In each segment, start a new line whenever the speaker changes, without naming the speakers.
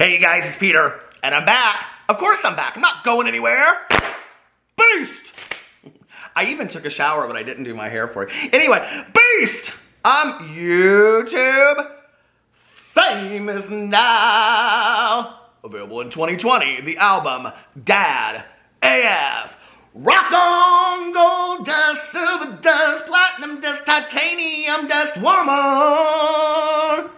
Hey guys, it's Peter, and I'm back. Of course I'm back. I'm not going anywhere. Beast! I even took a shower, but I didn't do my hair for it. Anyway, Beast! I'm YouTube famous now. Available in 2020, the album Dad AF. Rock on, gold dust, silver dust, platinum dust, titanium dust, woman.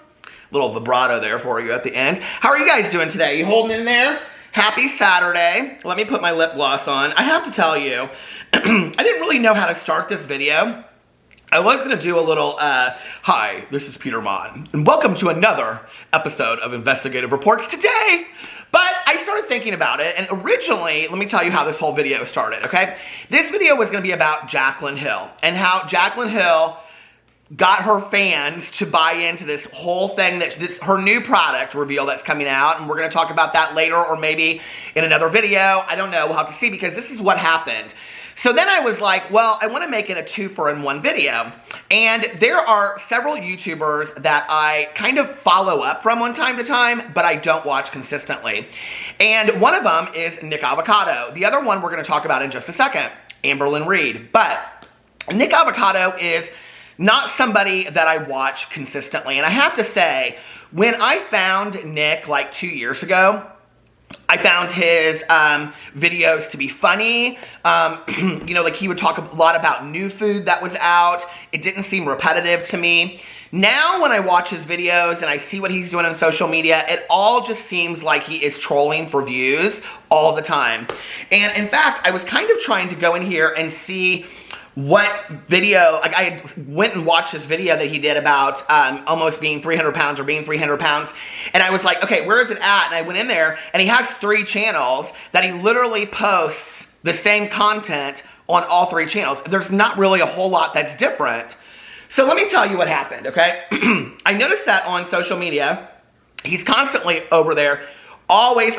Little vibrato there for you at the end. How are you guys doing today? You holding in there? Happy Saturday. Let me put my lip gloss on. I have to tell you, I didn't really know how to start this video. I was going to do a little, hi, this is Peter Monn, and welcome to another episode of Investigative Reports today. But I started thinking about it, and originally, let me tell you how this whole video started, okay? This video was going to be about Jaclyn Hill, and how Jaclyn Hill got her fans to buy into this whole thing, her new product reveal that's coming out, and we're going to talk about that later, or maybe in another video. I don't know, we'll have to see, because this is what happened. So then I was like, well, I want to make it a 2-for-1 video. And there are several YouTubers that I kind of follow up from time to time, but I don't watch consistently. And one of them is Nikocado. The other one we're going to talk about in just a second, Amberlynn Reid. But Nickocado is not somebody that I watch consistently. And I have to say, when I found Nick like 2 years ago, I found his videos to be funny. You know, like he would talk a lot about new food that was out. It didn't seem repetitive to me. Now when I watch his videos and I see what he's doing on social media, it all just seems like he is trolling for views all the time. And in fact, I was kind of trying to go in here and see what video, like I went and watched this video that he did about almost being 300 pounds or being 300 pounds. And I was like, okay, where is it at? And I went in there and he has 3 channels that he literally posts the same content on all 3 channels. There's not really a whole lot that's different. So let me tell you what happened, okay? I noticed that on social media, he's constantly over there always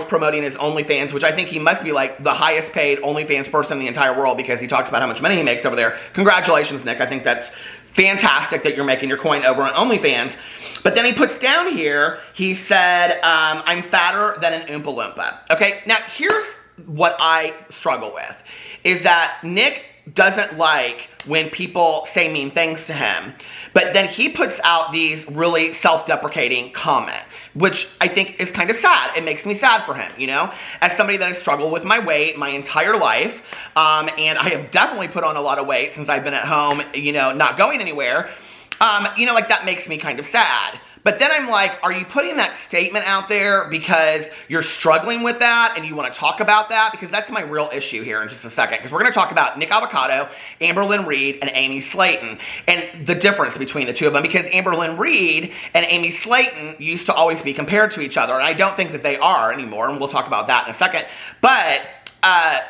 promoting his OnlyFans, which I think he must be like the highest paid OnlyFans person in the entire world, because he talks about how much money he makes over there. Congratulations, Nick. I think that's fantastic that you're making your coin over on OnlyFans. But then he puts down here, he said, I'm fatter than an Oompa Loompa. Okay, now here's what I struggle with, is that Nick doesn't like when people say mean things to him, but then he puts out these really self-deprecating comments, which I think is kind of sad. It makes me sad for him, you know, as somebody that has struggled with my weight my entire life, and I have definitely put on a lot of weight since I've been at home, you know, not going anywhere. You know, like that makes me kind of sad. But then I'm like, are you putting that statement out there because you're struggling with that and you want to talk about that? Because that's my real issue here in just a second. Because we're going to talk about Nikocado, Amberlynn Reid, and Amy Slaton, and the difference between the two of them. Because Amberlynn Reid and Amy Slaton used to always be compared to each other, and I don't think that they are anymore, and we'll talk about that in a second. But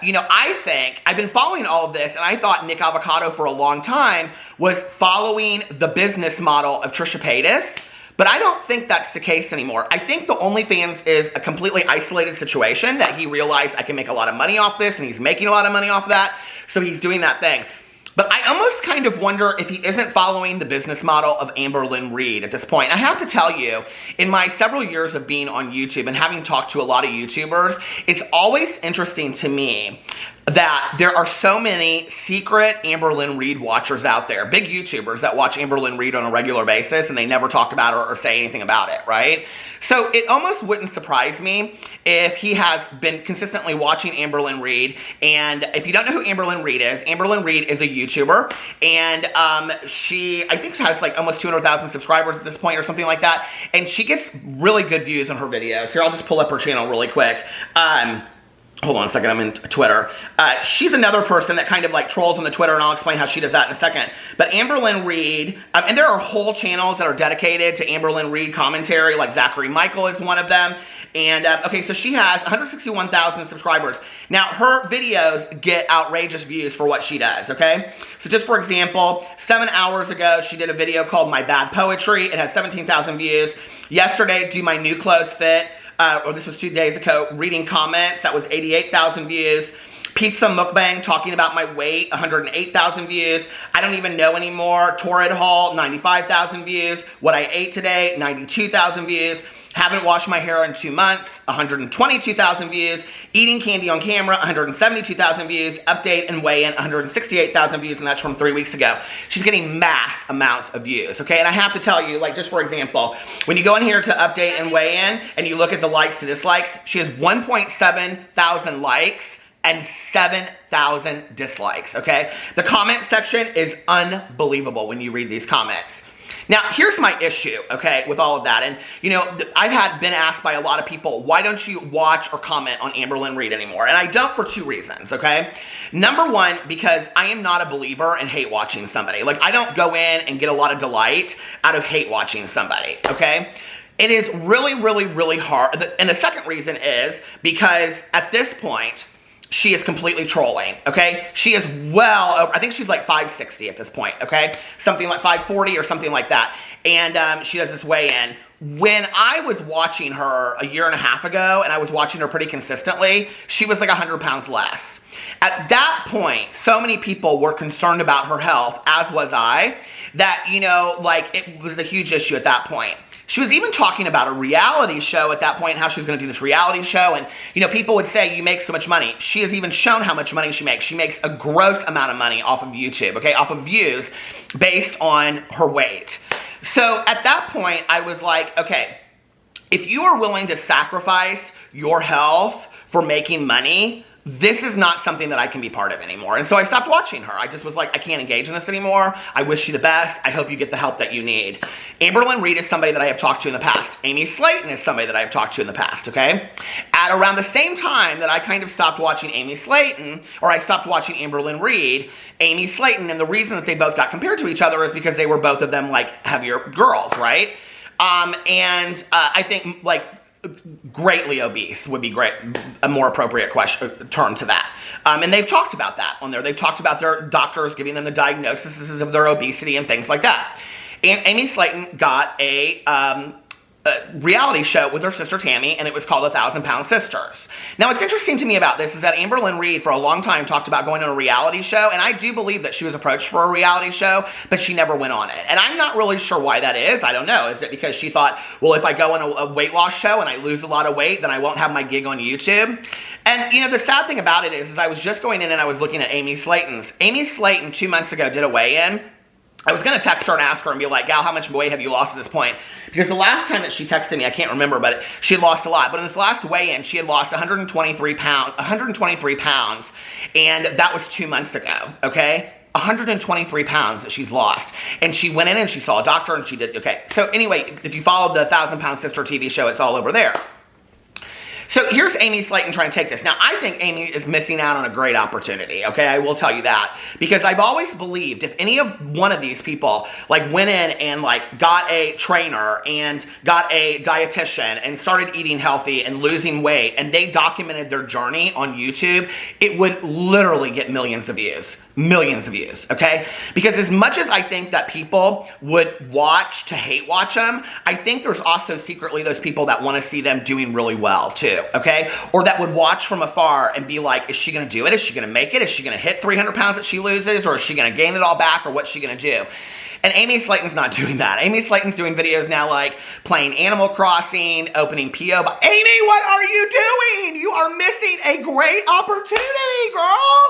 you know, I think, I've been following all of this, and I thought Nikocado for a long time was following the business model of Trisha Paytas. But I don't think that's the case anymore. I think the OnlyFans is a completely isolated situation, that he realized I can make a lot of money off this, and he's making a lot of money off that, so he's doing that thing. But I almost kind of wonder if he isn't following the business model of Amberlynn Reid at this point. I have to tell you, in my several years of being on YouTube and having talked to a lot of YouTubers, it's always interesting to me that there are so many secret Amberlynn Reid watchers out there, big YouTubers that watch Amberlynn Reid on a regular basis, and they never talk about her or say anything about it, right? So it almost wouldn't surprise me if he has been consistently watching Amberlynn Reid. And if you don't know who Amberlynn Reid is a YouTuber, and she, I think, has like almost 200,000 subscribers at this point or something like that, and she gets really good views on her videos. Here, I'll just pull up her channel really quick. Hold on a second, I'm in Twitter. She's another person that kind of like trolls on the Twitter, and I'll explain how she does that in a second. But Amberlynn Reid, and there are whole channels that are dedicated to Amberlynn Reid commentary, like Zachary Michael is one of them. And, okay, so she has 161,000 subscribers. Now, her videos get outrageous views for what she does, okay? So just for example, 7 hours ago, she did a video called My Bad Poetry. It had 17,000 views. Yesterday, Do My New Clothes Fit? Or this was 2 days ago, reading comments, that was 88,000 views. Pizza mukbang, talking about my weight, 108,000 views. I don't even know anymore. Torrid haul, 95,000 views. What I ate today, 92,000 views. Haven't washed my hair in 2 months, 122,000 views. Eating candy on camera, 172,000 views. Update and weigh in, 168,000 views, and that's from 3 weeks ago. She's getting mass amounts of views, okay? And I have to tell you, like, just for example, when you go in here to update and weigh in, and you look at the likes to dislikes, she has 1.7 thousand likes and 7,000 dislikes, okay? The comment section is unbelievable when you read these comments. Now, here's my issue, okay, with all of that. And, you know, I've been asked by a lot of people, why don't you watch or comment on Amberlynn Reid anymore? And I don't for 2 reasons, okay? Number one, because I am not a believer in hate watching somebody. Like, I don't go in and get a lot of delight out of hate watching somebody, okay? It is really, really, really hard. And the second reason is because at this point, she is completely trolling, okay? She is well over, I think she's like 560 at this point, okay? Something like 540 or something like that. And she does this weigh-in. When I was watching her a year and a half ago, and I was watching her pretty consistently, she was like 100 pounds less. At that point, so many people were concerned about her health, as was I, that, you know, like, it was a huge issue at that point. She was even talking about a reality show at that point, how she was going to do this reality show. And, you know, people would say, you make so much money. She has even shown how much money she makes. She makes a gross amount of money off of YouTube, okay, off of views based on her weight. So at that point, I was like, okay, if you are willing to sacrifice your health for making money, this is not something that I can be part of anymore. And so I stopped watching her. I just was like, I can't engage in this anymore. I wish you the best. I hope you get the help that you need. Amberlynn Reid is somebody that I have talked to in the past. Amy Slaton is somebody that I have talked to in the past, okay? At around the same time that I kind of stopped watching Amy Slaton, or I stopped watching Amberlynn Reid, Amy Slaton, and the reason that they both got compared to each other is because they were both of them, like, heavier girls, right? I think, like, greatly obese would be great, a more appropriate term to that. And they've talked about that on there. They've talked about their doctors giving them the diagnoses of their obesity and things like that. And Amy Slaton got a reality show with her sister Tammy, and it was called 1,000 Pound Sisters. Now, what's interesting to me about this is that Amberlynn Reid for a long time talked about going on a reality show, and I do believe that she was approached for a reality show, but she never went on it. And I'm not really sure why that is. I don't know. Is it because she thought, well, if I go on a weight loss show and I lose a lot of weight, then I won't have my gig on YouTube? And, you know, the sad thing about it is I was just going in and I was looking at Amy Slaton's. Amy Slaton 2 months ago did a weigh-in. I was going to text her and ask her and be like, gal, how much weight have you lost at this point? Because the last time that she texted me, I can't remember, but she had lost a lot. But in this last weigh-in, she had lost 123 pounds, and that was 2 months ago, okay? 123 pounds that she's lost. And she went in and she saw a doctor and she did, okay. So anyway, if you followed the 1,000 Pound Sister TV show, it's all over there. So here's Amy Slaton trying to take this. Now, I think Amy is missing out on a great opportunity, okay? I will tell you that. Because I've always believed if any of one of these people, like, went in and, like, got a trainer and got a dietitian and started eating healthy and losing weight, and they documented their journey on YouTube, it would literally get millions of views. Millions of views, okay? Because as much as I think that people would watch to hate watch them, I think there's also secretly those people that want to see them doing really well too, okay? Or that would watch from afar and be like, is she going to do it? Is she going to make it? Is she going to hit 300 pounds that she loses? Or is she going to gain it all back? Or what's she going to do? And Amy Slaton's not doing that. Amy Slaton's doing videos now like playing Animal Crossing, opening P.O. Box. Amy, what are you doing? You are missing a great opportunity, girl.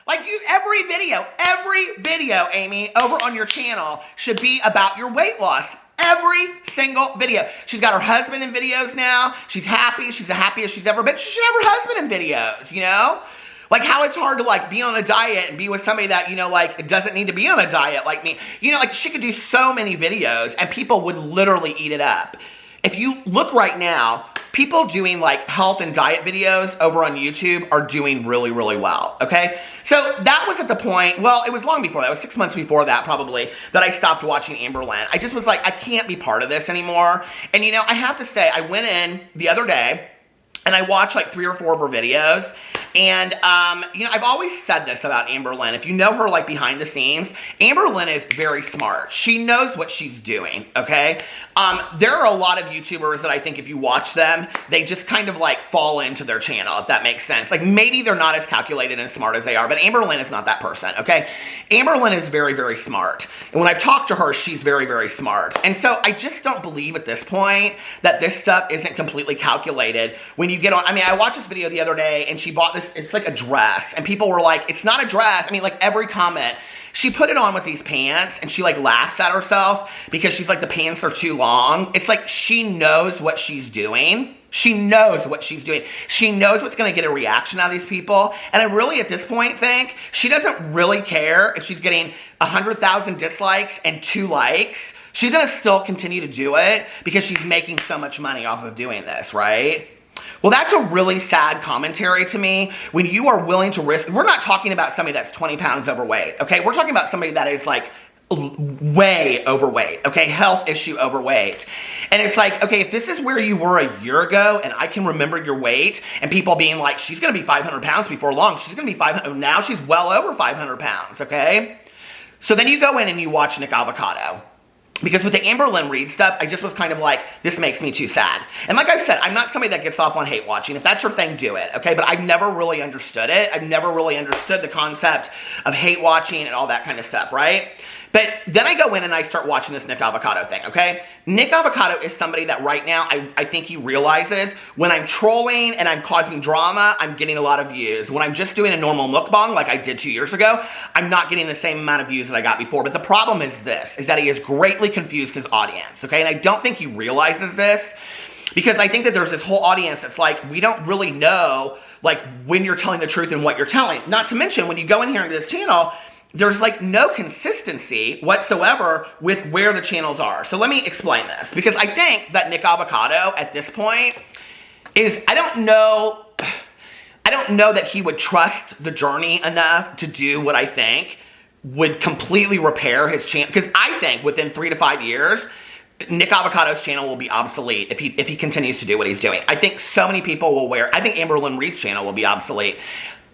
Like, every video, Amy, over on your channel should be about your weight loss. Every single video. She's got her husband in videos now. She's happy. She's the happiest she's ever been. She should have her husband in videos, you know? Like, how it's hard to, like, be on a diet and be with somebody that, you know, like, doesn't need to be on a diet like me. You know, like, she could do so many videos and people would literally eat it up. If you look right now, people doing, like, health and diet videos over on YouTube are doing really, really well, okay? So that was at the point, well, it was long before that. It was 6 months before that, probably, that I stopped watching Amberlynn. I just was like, I can't be part of this anymore. And, you know, I have to say, I went in the other day, and I watched like 3 or 4 of her videos, And, you know, I've always said this about Amberlynn. If you know her, like, behind the scenes, Amberlynn is very smart. She knows what she's doing, okay? There are a lot of YouTubers that I think if you watch them, they just kind of, like, fall into their channel, if that makes sense. Like, maybe they're not as calculated and smart as they are, but Amberlynn is not that person, okay? Amberlynn is very, very smart. And when I've talked to her, she's very, very smart. And so I just don't believe at this point that this stuff isn't completely calculated when you get on. I mean, I watched this video the other day and she bought this, it's like a dress, and people were like, it's not a dress. I mean, like, every comment, she put it on with these pants and she like laughs at herself because she's like, the pants are too long. It's like, she knows what she's doing. She knows what she's doing. She knows what's going to get a reaction out of these people. And I really, at this point, think she doesn't really care if she's getting 100,000 dislikes and 2 likes. She's going to still continue to do it because she's making so much money off of doing this, right? Well, that's a really sad commentary to me when you are willing to risk. We're not talking about somebody that's 20 pounds overweight, okay? We're talking about somebody that is like way overweight, okay? Health issue overweight. And it's like, okay, if this is where you were a year ago and I can remember your weight and people being like, she's going to be 500 pounds before long. She's going to be 500. Now she's well over 500 pounds, okay? So then you go in and you watch Nickocado. Because with the Amberlynn Reid stuff, I just was kind of like, this makes me too sad. And like I said, I'm not somebody that gets off on hate watching. If that's your thing, do it, okay? But I've never really understood it. I've never really understood the concept of hate watching and all that kind of stuff, right? But then I go in and I start watching this Nickocado thing, okay? Nickocado is somebody that right now, I think he realizes when I'm trolling and I'm causing drama, I'm getting a lot of views. When I'm just doing a normal mukbang like I did 2 years ago, I'm not getting the same amount of views that I got before. But the problem is this, is that he has greatly confused his audience, okay? And I don't think he realizes this because I think that there's this whole audience that's like, we don't really know like when you're telling the truth and what you're telling. Not to mention, when you go in here into this channel, there's like no consistency whatsoever with where the channels are. So let me explain this, because I think that Nickocado at this point is, I don't know that he would trust the journey enough to do what I think would completely repair his channel. Because I think within 3 to 5 years, Niccocado's channel will be obsolete if he continues to do what he's doing. I think so many people will I think Amberlynn Reid's channel will be obsolete.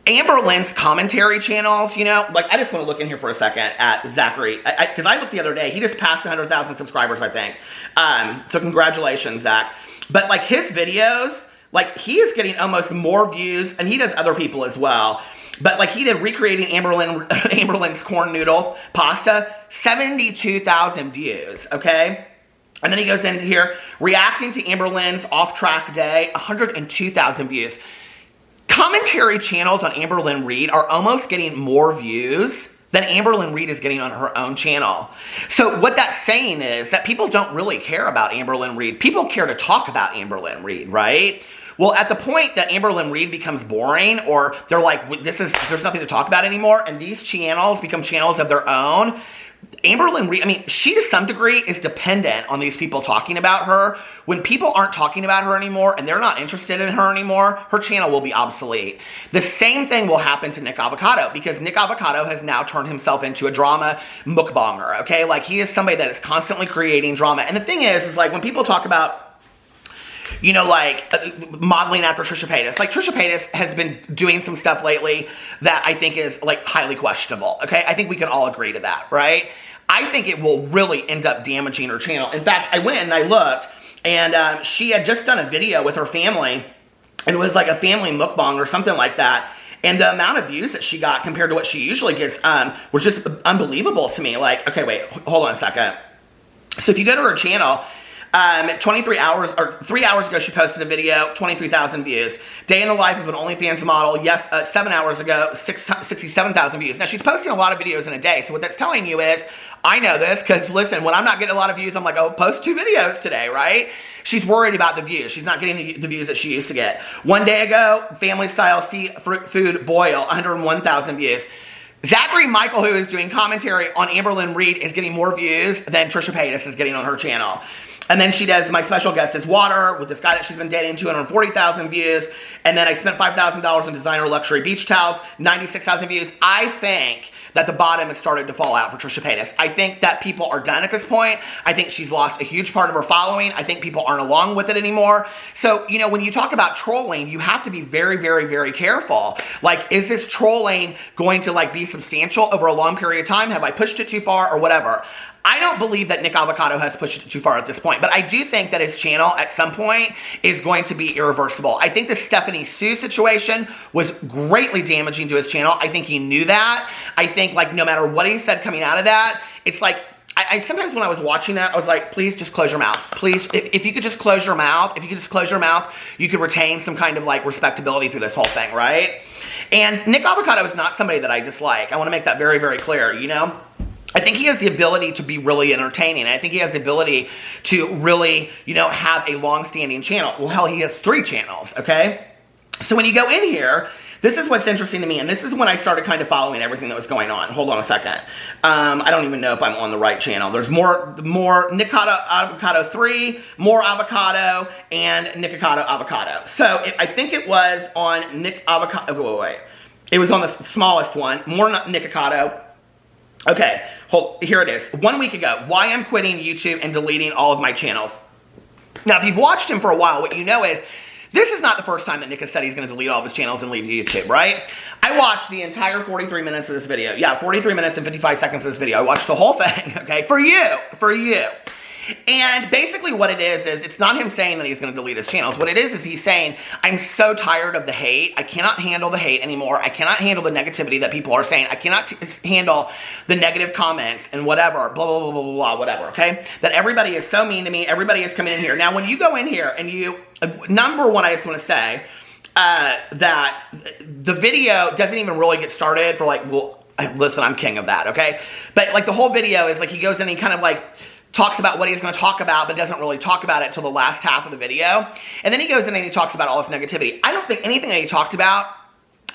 Amberlynn's commentary channels, you know, like, I just want to look in here for a second at Zachary, because I looked the other day, he just passed 100,000 subscribers, I think, so congratulations, Zach. But, like, his videos, like, he is getting almost more views, and he does other people as well, but, like, he did recreating Amberlynn's corn noodle pasta, 72,000 views, okay? And then he goes into here, reacting to Amberlynn's off-track day, 102,000 views. Commentary channels on Amberlynn Reid are almost getting more views than Amberlynn Reid is getting on her own channel. So what that's saying is that people don't really care about Amberlynn Reid. People care to talk about Amberlynn Reid, right? Well, at the point that Amberlynn Reid becomes boring, or they're like, there's nothing to talk about anymore, and these channels become channels of their own, Amberlynn Reid, I mean, she to some degree is dependent on these people talking about her. When people aren't talking about her anymore and they're not interested in her anymore, her channel will be obsolete. The same thing will happen to Nickocado, because Nickocado has now turned himself into a drama mukbanger, okay? Like, he is somebody that is constantly creating drama. And the thing is like, when people talk about, you know, like, modeling after Trisha Paytas. Like, Trisha Paytas has been doing some stuff lately that I think is, like, highly questionable, okay? I think we can all agree to that, right? I think it will really end up damaging her channel. In fact, I went and I looked, and she had just done a video with her family, and it was like a family mukbang or something like that. And the amount of views that she got compared to what she usually gets was just unbelievable to me. Like, okay, wait, hold on a second. So if you go to her channel, 23 hours, or 3 hours ago, she posted a video, 23,000 views. Day in the life of an OnlyFans model, yes, 7 hours ago, 67,000 views. Now, she's posting a lot of videos in a day, so what that's telling you is, I know this, because listen, when I'm not getting a lot of views, I'm like, oh, post 2 videos today, right? She's worried about the views. She's not getting the views that she used to get. 1 day ago, family style seafood boil, 101,000 views. Zachary Michael, who is doing commentary on Amberlynn Reid, is getting more views than Trisha Paytas is getting on her channel. And then she does My Special Guest is Water with this guy that she's been dating, 240,000 views. And then I spent $5,000 on designer luxury beach towels, 96,000 views. I think that the bottom has started to fall out for Trisha Paytas. I think that people are done at this point. I think she's lost a huge part of her following. I think people aren't along with it anymore. So, you know, when you talk about trolling, you have to be very, very, very careful. Like, is this trolling going to like be substantial over a long period of time? Have I pushed it too far or whatever? I don't believe that Nickocado has pushed it too far at this point, but I do think that his channel at some point is going to be irreversible. I think the Stephanie Sue situation was greatly damaging to his channel. I think he knew that. I think like no matter what he said coming out of that, it's like, I sometimes when I was watching that, I was like, please just close your mouth. Please, if you could just close your mouth, you could retain some kind of like respectability through this whole thing, right? And Nickocado is not somebody that I dislike. I want to make that very, very clear, you know? I think he has the ability to be really entertaining. I think he has the ability to really, you know, have a long-standing channel. Well, hell, he has 3 channels, okay? So when you go in here, this is what's interesting to me, and this is when I started kind of following everything that was going on. Hold on a second. I don't even know if I'm on the right channel. There's more Nickocado Avocado 3, more Avocado, and Nickocado Avocado. So I think it was on Nick Avocado. Wait. It was on the smallest one, more Nickocado. Okay, here it is. 1 week ago, why I'm quitting YouTube and deleting all of my channels. Now, if you've watched him for a while, what you know is, this is not the first time that Nick has said he's going to delete all of his channels and leave YouTube, right? I watched the entire 43 minutes of this video. Yeah, 43 minutes and 55 seconds of this video. I watched the whole thing, okay? For you. And basically what it is it's not him saying that he's going to delete his channels. What it is he's saying, I'm so tired of the hate. I cannot handle the hate anymore. I cannot handle the negativity that people are saying. I cannot handle the negative comments and whatever, blah, blah, blah, blah, blah, whatever, okay? That everybody is so mean to me. Everybody is coming in here. Now, when you go in here and you, number one, I just want to say that the video doesn't even really get started for like, well, listen, I'm king of that, okay? But like the whole video is like he goes in and he kind of like talks about what he's going to talk about, but doesn't really talk about it till the last half of the video. And then he goes in and he talks about all this negativity. I don't think anything that he talked about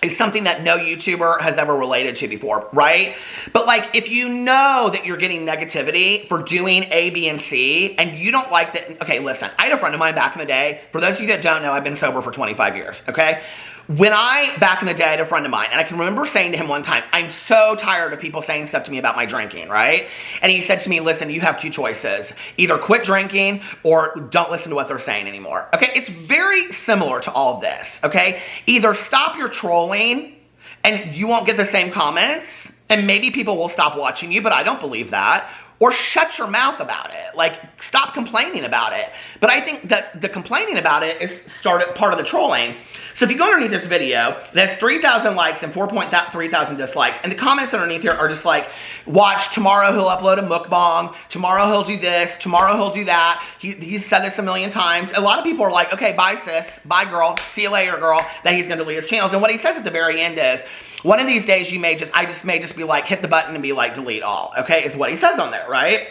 is something that no YouTuber has ever related to before, right? But like, if you know that you're getting negativity for doing A, B, and C, and you don't like that, okay, listen, I had a friend of mine back in the day. For those of you that don't know, I've been sober for 25 years, okay? Back in the day, I had a friend of mine, and I can remember saying to him one time, I'm so tired of people saying stuff to me about my drinking, right? And he said to me, listen, you have 2 choices. Either quit drinking or don't listen to what they're saying anymore. Okay, it's very similar to all of this, okay? Either stop your trolling and you won't get the same comments, and maybe people will stop watching you, but I don't believe that. Or shut your mouth about it. Like, stop complaining about it. But I think that the complaining about it is part of the trolling. So if you go underneath this video, it has 3,000 likes and 4,300 dislikes. And the comments underneath here are just like, watch, tomorrow he'll upload a mukbang, tomorrow he'll do this, tomorrow he'll do that. He's said this a million times. A lot of people are like, okay, bye sis, bye girl, see you later girl, that he's gonna delete his channels. And what he says at the very end is, one of these days I just may be like, hit the button and be like, delete all, okay, is what he says on there, right?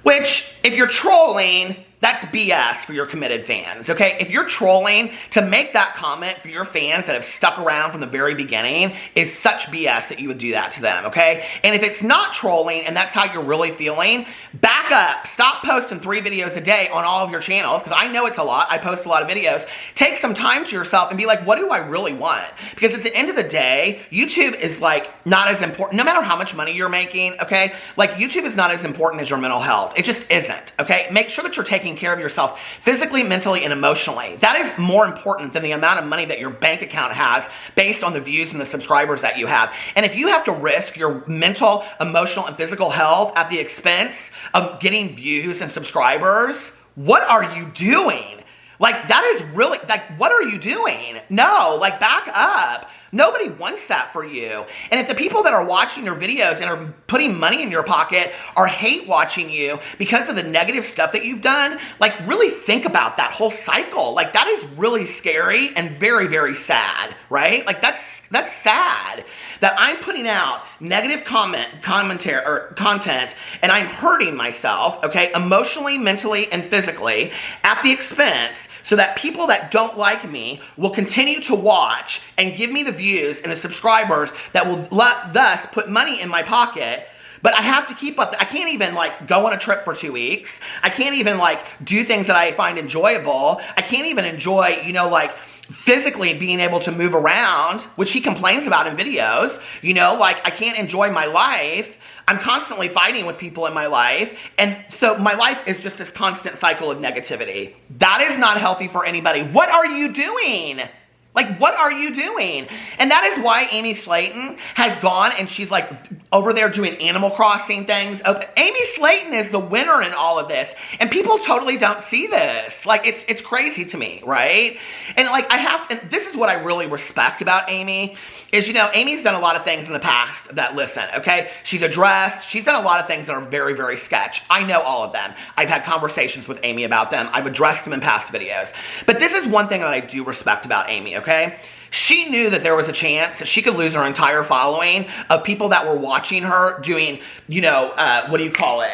Which, if you're trolling, that's BS for your committed fans, okay? If you're trolling, to make that comment for your fans that have stuck around from the very beginning is such BS that you would do that to them, okay? And if it's not trolling and that's how you're really feeling, back up. Stop posting 3 videos a day on all of your channels, because I know it's a lot. I post a lot of videos. Take some time to yourself and be like, what do I really want? Because at the end of the day, YouTube is like not as important, no matter how much money you're making, okay? Like YouTube is not as important as your mental health. It just isn't, okay? Make sure that you're taking care of yourself physically, mentally, and emotionally. That is more important than the amount of money that your bank account has based on the views and the subscribers that you have. And if you have to risk your mental, emotional, and physical health at the expense of getting views and subscribers, what are you doing? Like, that is really, like, what are you doing? No, like, back up. Nobody wants that for you. And if the people that are watching your videos and are putting money in your pocket are hate watching you because of the negative stuff that you've done, like, really think about that whole cycle. Like, that is really scary and very, very sad, right? Like, that's sad that I'm putting out negative commentary or content and I'm hurting myself, okay, emotionally, mentally, and physically at the expense so that people that don't like me will continue to watch and give me the views and the subscribers that will thus put money in my pocket. But I have to keep up. I can't even like go on a trip for 2 weeks. I can't even like do things that I find enjoyable. I can't even enjoy, you know, like physically being able to move around, which he complains about in videos. You know, like I can't enjoy my life. I'm constantly fighting with people in my life. And so my life is just this constant cycle of negativity. That is not healthy for anybody. What are you doing? Like, what are you doing? And that is why Amy Slaton has gone and she's like over there doing Animal Crossing things. Amy Slaton is the winner in all of this. And people totally don't see this. Like, it's crazy to me, right? And like, and this is what I really respect about Amy is, you know, Amy's done a lot of things in the past that, listen, okay? She's addressed. She's done a lot of things that are very, very sketch. I know all of them. I've had conversations with Amy about them. I've addressed them in past videos. But this is one thing that I do respect about Amy, okay? She knew that there was a chance that she could lose her entire following of people that were watching her doing, you know, what do you call it?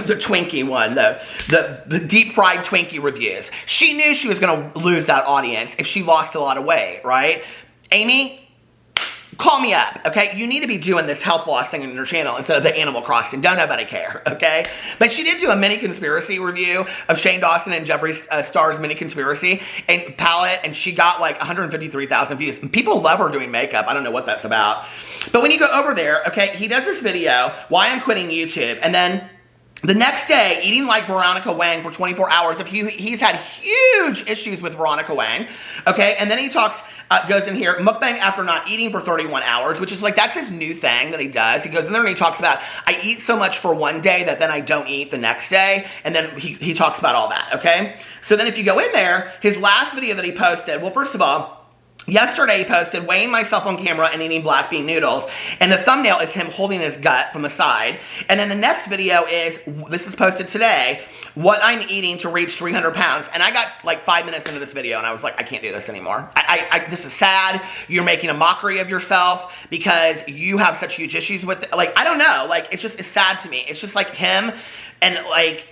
The Twinkie one, the deep fried Twinkie reviews. She knew she was going to lose that audience if she lost a lot of weight, right? Amy, call me up, okay? You need to be doing this health loss thing on your channel instead of the Animal Crossing. Don't nobody care, okay? But she did do a mini conspiracy review of Shane Dawson and Jeffree Star's mini conspiracy and palette, and she got like 153,000 views. And people love her doing makeup. I don't know what that's about. But when you go over there, okay, he does this video, Why I'm Quitting YouTube, and then the next day, eating like Veronica Wang for 24 hours. He's had huge issues with Veronica Wang, okay? And then he talks, goes in here, mukbang after not eating for 31 hours, which is like, that's his new thing that he does. He goes in there and he talks about, I eat so much for one day that then I don't eat the next day. And then he talks about all that, okay? So then if you go in there, his last video that he posted, well, first of all, yesterday he posted, weighing myself on camera and eating black bean noodles. And the thumbnail is him holding his gut from the side. And then the next video is, this is posted today, what I'm eating to reach 300 pounds. And I got like 5 minutes into this video and I was like, I can't do this anymore. This is sad. You're making a mockery of yourself because you have such huge issues with it. Like, I don't know. Like, it's sad to me. It's just like him and like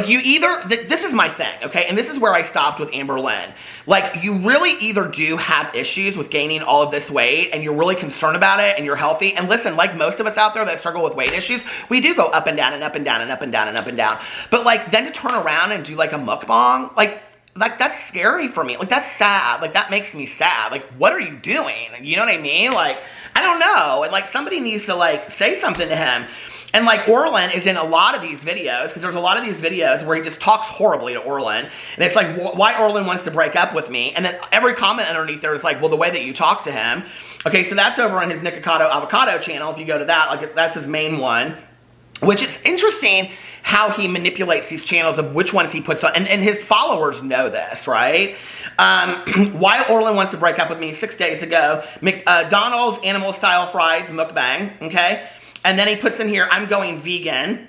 you either, this is my thing, okay? And this is where I stopped with Amberlynn. Like, you really either do have issues with gaining all of this weight and you're really concerned about it and you're healthy. And listen, like most of us out there that struggle with weight issues, we do go up and down and up and down and up and down and up and down. But like, then to turn around and do like a mukbang, like that's scary for me. Like, that's sad. Like, that makes me sad. Like, what are you doing? You know what I mean? Like, I don't know. And like, somebody needs to like say something to him. And like Orlin is in a lot of these videos, because there's a lot of these videos where he just talks horribly to Orlin. And it's like, why Orlin wants to break up with me. And then every comment underneath there is like, well, the way that you talk to him. Okay, so that's over on his Nickocado Avocado channel. If you go to that, like that's his main one. Which is interesting how he manipulates these channels of which ones he puts on. And his followers know this, right? Why Orlin wants to break up with me 6 days ago. McDonald's animal style fries mukbang, okay? And then he puts in here, I'm going vegan.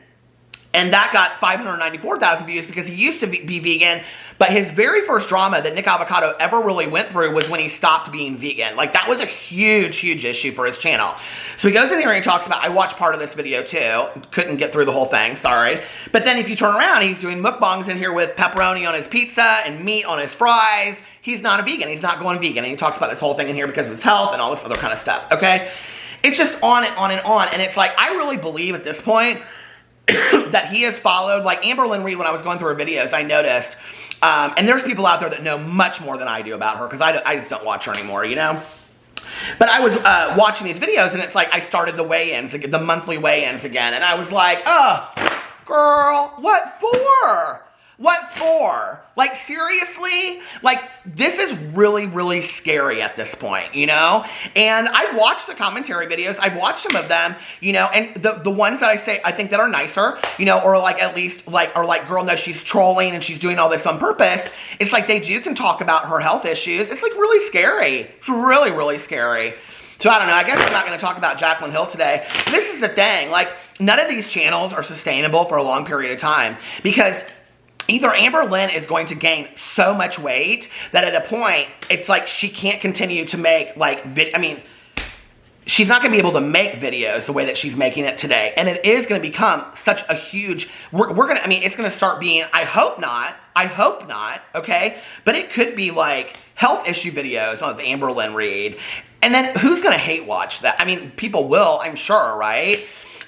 And that got 594,000 views because he used to be vegan. But his very first drama that Nickocado ever really went through was when he stopped being vegan. Like, that was a huge, huge issue for his channel. So he goes in here and he talks about, I watched part of this video too. Couldn't get through the whole thing, sorry. But then if you turn around, he's doing mukbangs in here with pepperoni on his pizza and meat on his fries. He's not a vegan. He's not going vegan. And he talks about this whole thing in here because of his health and all this other kind of stuff, okay? It's just on and on and on. And it's like, I really believe at this point that he has followed, like Amberlynn Reid, when I was going through her videos, I noticed, and there's people out there that know much more than I do about her, because I just don't watch her anymore, you know? But I was watching these videos, and it's like, I started the weigh-ins, the monthly weigh-ins again, and I was like, oh, girl, what for? What for? Like, seriously? Like, this is really, really scary at this point, you know? And I've watched the commentary videos. I've watched some of them, you know, and the ones that I think that are nicer, you know, or like at least like, or like, girl, no, she's trolling and she's doing all this on purpose. It's like they can talk about her health issues. It's like really scary. It's really, really scary. So I don't know, I guess I'm not going to talk about Jaclyn Hill today. This is the thing, like, none of these channels are sustainable for a long period of time because either Amberlynn is going to gain so much weight that at a point, it's like she can't continue to make, like, she's not going to be able to make videos the way that she's making it today. And it is going to become such a huge, it's going to start being, I hope not, okay? But it could be like health issue videos on the Amberlynn Reid. And then who's going to hate watch that? I mean, people will, I'm sure, right?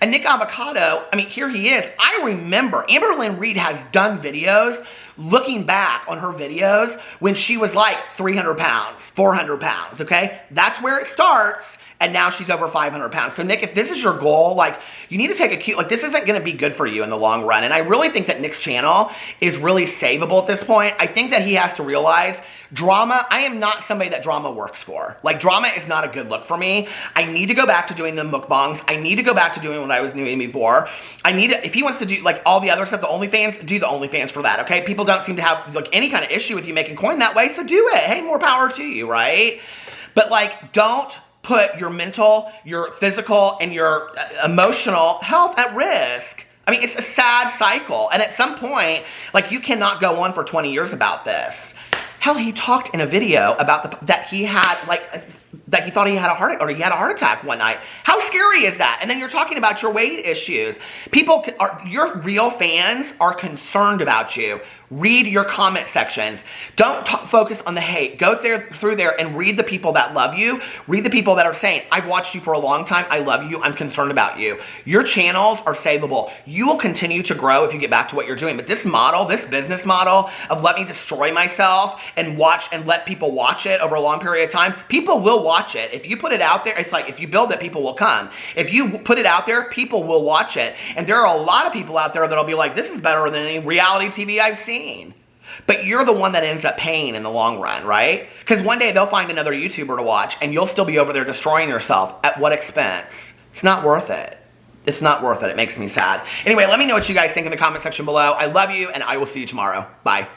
And Nickocado, I mean, here he is. I remember Amberlynn Reid has done videos looking back on her videos when she was like 300 pounds, 400 pounds, okay? That's where it starts. And now she's over 500 pounds. So Nick, if this is your goal, like, you need to take a cue. Like, this isn't going to be good for you in the long run. And I really think that Nick's channel is really savable at this point. I think that he has to realize drama, I am not somebody that drama works for. Like, drama is not a good look for me. I need to go back to doing the mukbangs. I need to go back to doing what I was doing before. I need to, if he wants to do, like, all the other stuff, the OnlyFans, do the OnlyFans for that, okay? People don't seem to have, like, any kind of issue with you making coin that way, so do it. Hey, more power to you, right? But, like, don't put your mental, your physical, and your emotional health at risk. I mean, it's a sad cycle. And at some point, like, you cannot go on for 20 years about this. Hell, he talked in a video about that he had, like, that he thought he had a heart attack one night. How scary is that? And then you're talking about your weight issues. People your real fans are concerned about you. Read your comment sections. Don't focus on the hate. Go through there and read the people that love you. Read the people that are saying, I've watched you for a long time. I love you. I'm concerned about you. Your channels are savable. You will continue to grow if you get back to what you're doing. But this model, this business model of let me destroy myself and watch and let people watch it over a long period of time, people will watch it. If you put it out there, it's like if you build it, people will come. If you put it out there, people will watch it. And there are a lot of people out there that'll be like, this is better than any reality TV I've seen. But you're the one that ends up paying in the long run, right? Because one day they'll find another YouTuber to watch and you'll still be over there destroying yourself. At what expense? It's not worth it. It's not worth it. It makes me sad. Anyway, let me know what you guys think in the comment section below. I love you and I will see you tomorrow. Bye.